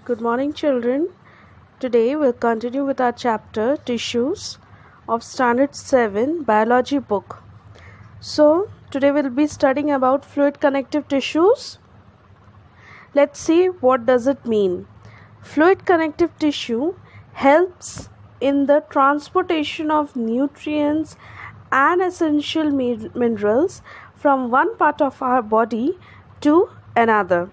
Good morning, children. Today we'll continue with our chapter Tissues of Standard 7 Biology book. So, today we'll be studying about fluid connective tissues. Let's see what does it mean. Fluid connective tissue helps in the transportation of nutrients and essential minerals from one part of our body to another.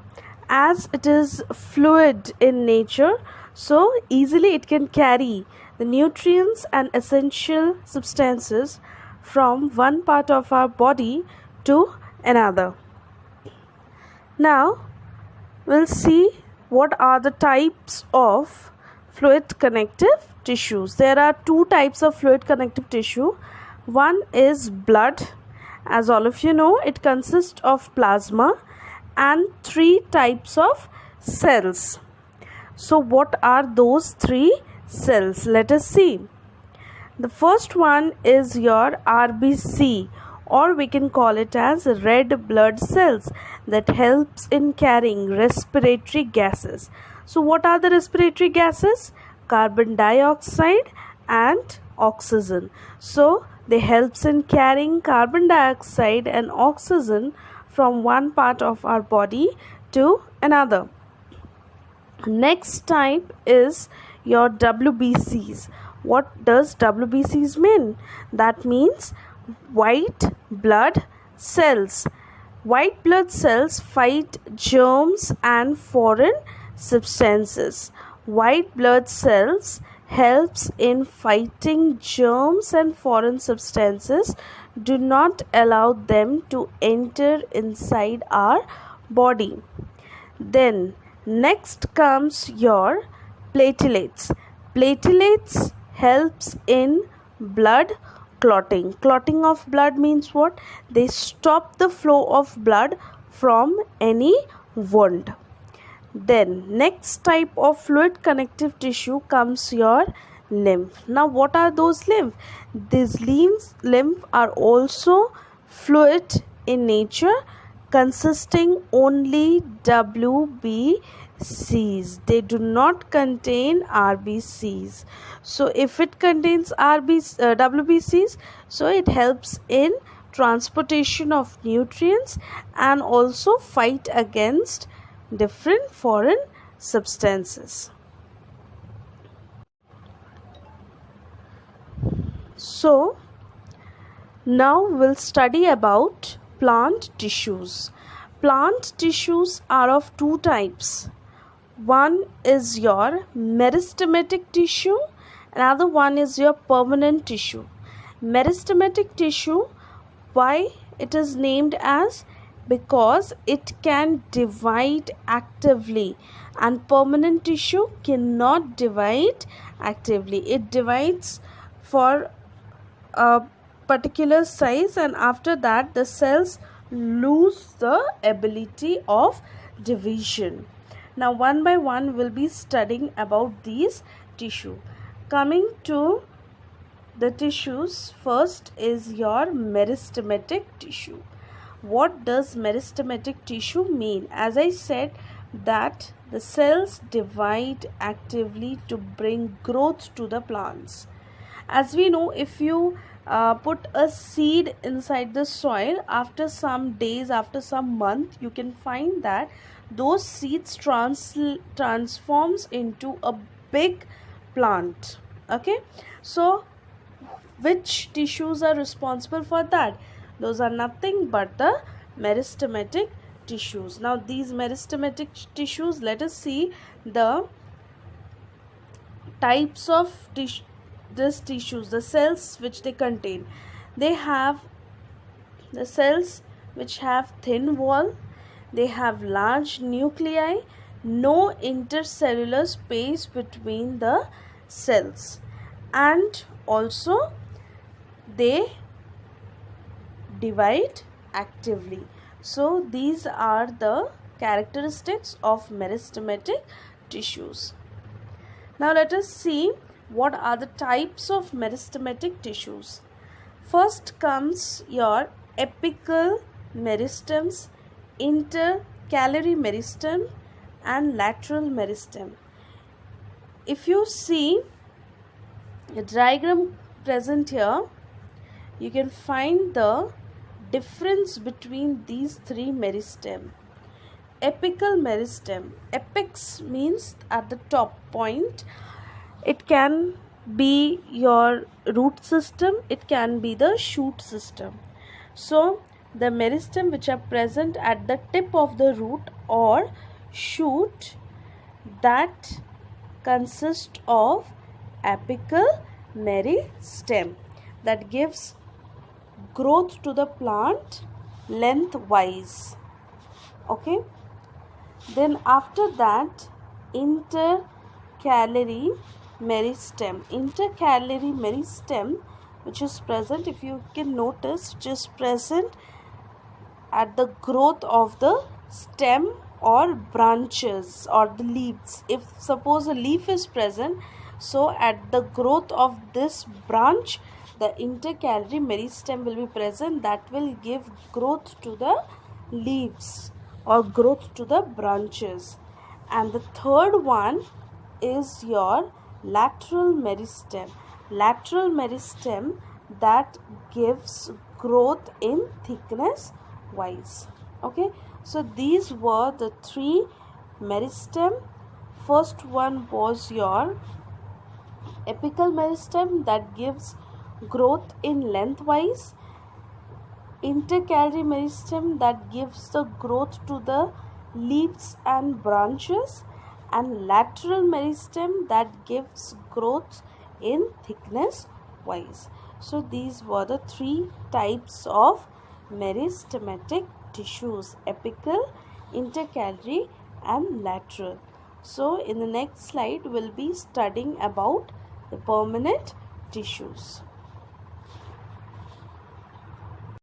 As it is fluid in nature, so easily it can carry the nutrients and essential substances from one part of our body to another. Now, we'll see what are the types of fluid connective tissues. There are two types of fluid connective tissue. One is blood. As all of you know, it consists of plasma and three types of cells. So what are those three cells? Let us see. The first one is your RBC, or we can call it as red blood cells, that helps in carrying respiratory gases. So what are the respiratory gases? Carbon dioxide and oxygen. So they helps in carrying carbon dioxide and oxygen from one part of our body to another. Next type is your WBCs. What does WBCs mean? That means white blood cells. White blood cells fight germs and foreign substances. White blood cells helps in fighting germs and foreign substances. Do not allow them to enter inside our body. Then next comes your platelets. Platelets helps in blood clotting. Clotting of blood means what? They stop the flow of blood from any wound. Then next type of fluid connective tissue comes your lymph. Now what are those lymph? These lymph are also fluid in nature, consisting only WBCs. They do not contain RBCs. So if it contains WBCs, so it helps in transportation of nutrients and also fight against different foreign substances. So now we'll study about plant tissues. Plant tissues are of two types. One is your meristematic tissue, another one is your permanent tissue. Meristematic tissue, why it is named as? Because it can divide actively, and permanent tissue cannot divide actively. It divides for a particular size, and after that the cells lose the ability of division. Now one by one we'll be studying about these tissue. Coming to the tissues, first is your meristematic tissue. What does meristematic tissue mean? As I said, that the cells divide actively to bring growth to the plants. As we know, if you put a seed inside the soil, after some days, after some month, you can find that those seeds transforms into a big plant. Okay, so which tissues are responsible for that? Those are nothing but the meristematic tissues. Now these meristematic tissues, let us see the types of these tissues, the cells which they contain. They have the cells which have thin wall, they have large nuclei, no intercellular space between the cells, and also they divide actively. So these are the characteristics of meristematic tissues. Now let us see what are the types of meristematic tissues. First comes your apical meristems, intercalary meristem and lateral meristem. if you see a diagram present here, you can find the difference between these three meristem. Apical meristem. Apex means at the top point. It can be your root system, it can be the shoot system. So the meristem which are present at the tip of the root or shoot, that consist of apical meristem, that gives growth to the plant lengthwise. Okay, then after that, intercalary meristem. Intercalary meristem, which is present, if you can notice, which is present at the growth of the stem or branches or the leaves. If suppose a leaf is present, so at the growth of this branch, the intercalary meristem will be present, that will give growth to the leaves or growth to the branches. And the third one is your lateral meristem. Lateral meristem, that gives growth in thickness wise. Okay, so these were the three meristem. First one was your apical meristem, that gives growth in lengthwise. Intercalary meristem, that gives the growth to the leaves and branches, and lateral meristem, that gives growth in thickness wise. So these were the three types of meristematic tissues: apical, intercalary and lateral. So in the next slide we'll be studying about the permanent tissues.